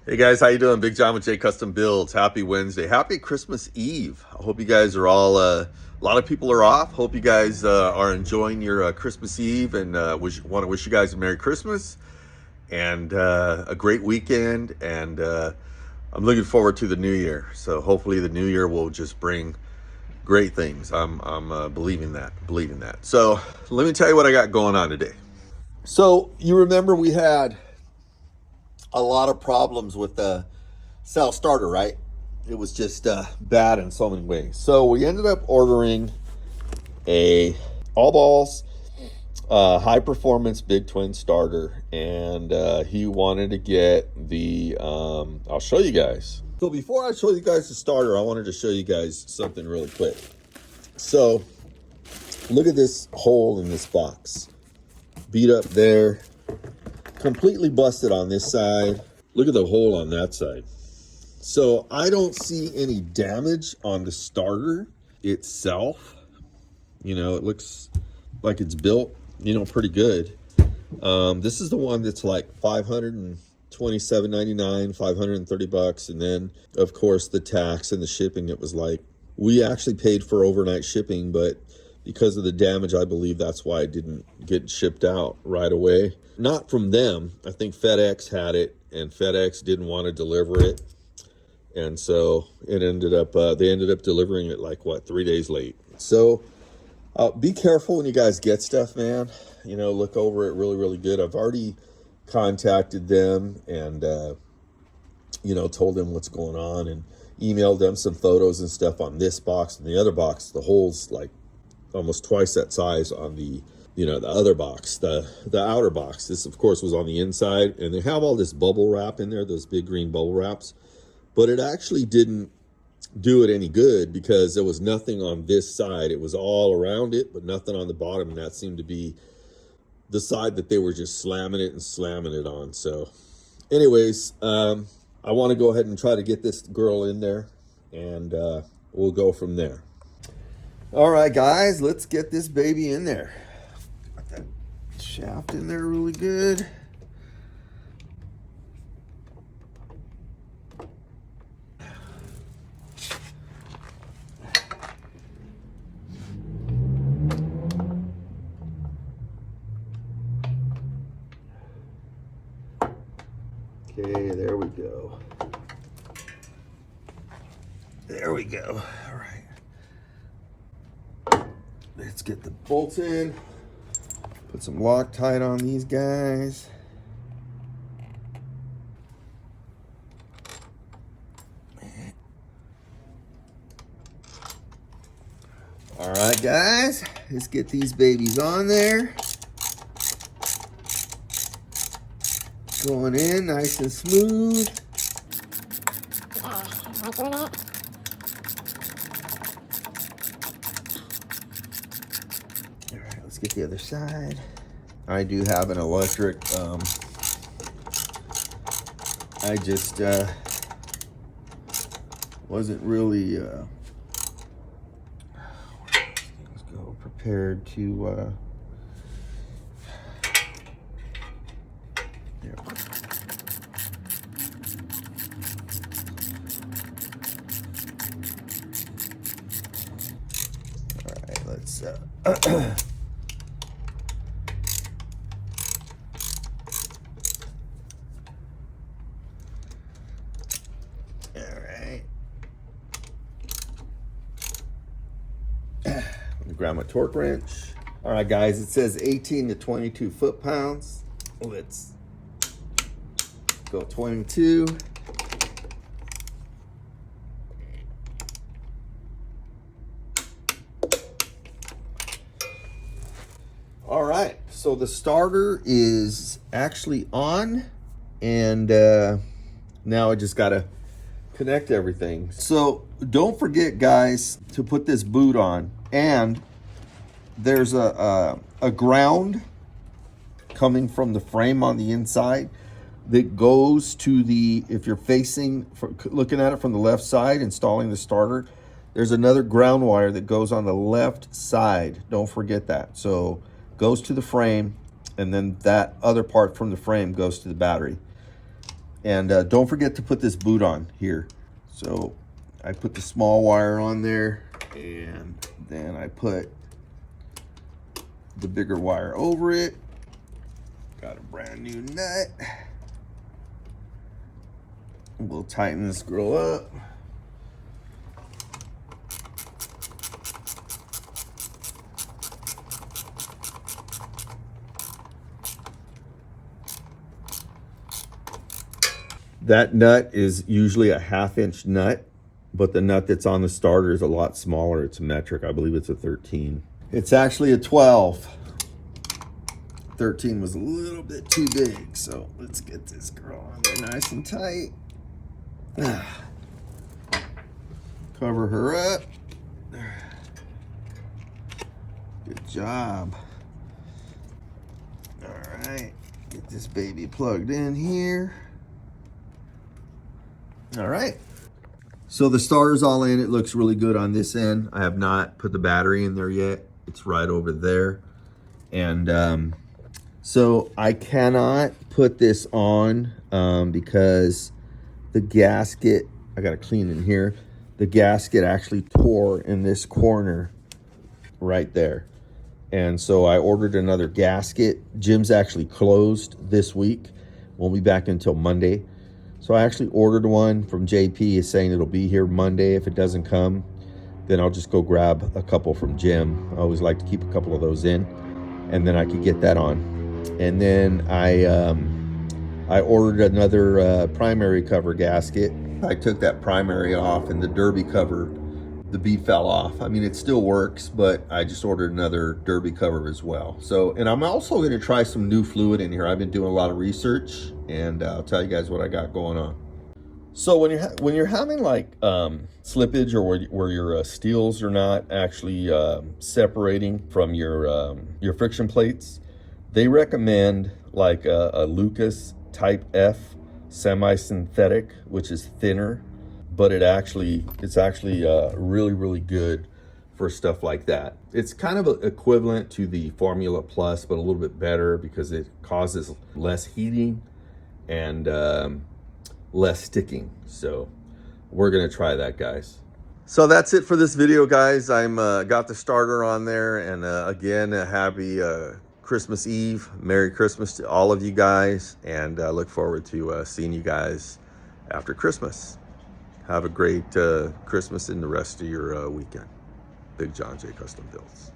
Hey guys, how you doing? Big John with J Custom Builds. Happy Wednesday. Happy Christmas Eve. I hope you guys are all, a lot of people are off. Hope you guys are enjoying your Christmas Eve, and want to wish you guys a Merry Christmas and a great weekend. And I'm looking forward to the new year. So hopefully the new year will just bring great things. I'm believing that. So let me tell you what I got going on today. So you remember we had a lot of problems with the cell starter, right? It was just bad in so many ways. So we ended up ordering a all balls high performance big twin starter, and he wanted to get the I'll show you guys. So before I show you guys the starter, I wanted to show you guys something really quick. So look at this hole in this box, beat up there, completely busted on this side. Look at the hole on that side. So I don't see any damage on the starter itself. You know, it looks like it's built, pretty good. This is the one that's like $527.99, $530, and then of course the tax and the shipping. It was like, we actually paid for overnight shipping, but because of the damage, I believe that's why it didn't get shipped out right away. Not from them. I think FedEx had it, and FedEx didn't want to deliver it. And so it ended up, they ended up delivering it like, 3 days late. So be careful when you guys get stuff, man. Look over it really, really good. I've already contacted them and, told them what's going on and emailed them some photos and stuff on this box. And the other box, the hole's like almost twice that size on the the other box, the outer box. This of course was on the inside, and they have all this bubble wrap in there, those big green bubble wraps, but it actually didn't do it any good because there was nothing on this side. It was all around it, but nothing on the bottom, and that seemed to be the side that they were just slamming it on. So anyways, I want to go ahead and try to get this girl in there, and we'll go from there. All right, guys, let's get this baby in there. Got that shaft in there really good. Okay, there we go. There we go. All right. Let's get the bolts in. Put some Loctite on these guys. All right, guys. Let's get these babies on there. Going in nice and smooth. All right, let's get the other side. I do have an electric. I just wasn't really let's go prepared to there. All right, let's grab my torque wrench. All right, guys, it says 18 to 22 foot-pounds. Let's go 22. All right, so the starter is actually on, and now I just gotta connect everything. So don't forget, guys, to put this boot on, and there's a ground coming from the frame on the inside that goes to the, if you're facing, looking at it from the left side, installing the starter, there's another ground wire that goes on the left side. Don't forget that. So goes to the frame, and then that other part from the frame goes to the battery. And don't forget to put this boot on here. So I put the small wire on there, and then I put the bigger wire over it. Got a brand new nut. We'll tighten this girl up. That nut is usually a 1/2 inch nut, but the nut that's on the starter is a lot smaller. It's a metric. I believe it's a 13. It's actually a 12. 13 was a little bit too big, so let's get this girl on there nice and tight. Cover her up. Good job. All right, get this baby plugged in here. All right, so the starter's all in. It looks really good on this end. I have not put the battery in there yet. It's right over there. And so I cannot put this on because the gasket, I gotta clean in here. The gasket actually tore in this corner right there. And so I ordered another gasket. Gym's actually closed this week. Won't be back until Monday. So I actually ordered one from JP. Is saying it'll be here Monday. If it doesn't come, then I'll just go grab a couple from Jim. I always like to keep a couple of those in, and then I could get that on. And then I ordered another primary cover gasket. I took that primary off, and the derby cover, the bead fell off. I mean, it still works, but I just ordered another derby cover as well. So, and I'm also going to try some new fluid in here. I've been doing a lot of research, and I'll tell you guys what I got going on. So when you're having like slippage, or where your steels are not actually separating from your friction plates, they recommend like a Lucas Type F semi-synthetic, which is thinner, but it's actually really, really good for stuff like that. It's kind of equivalent to the Formula Plus, but a little bit better because it causes less heating and less sticking. So we're gonna try that, guys. So that's it for this video, guys. I'm got the starter on there, and again, a happy Christmas Eve. Merry Christmas to all of you guys, and I look forward to seeing you guys after Christmas. Have a great Christmas and the rest of your weekend. Big John J Custom Builds.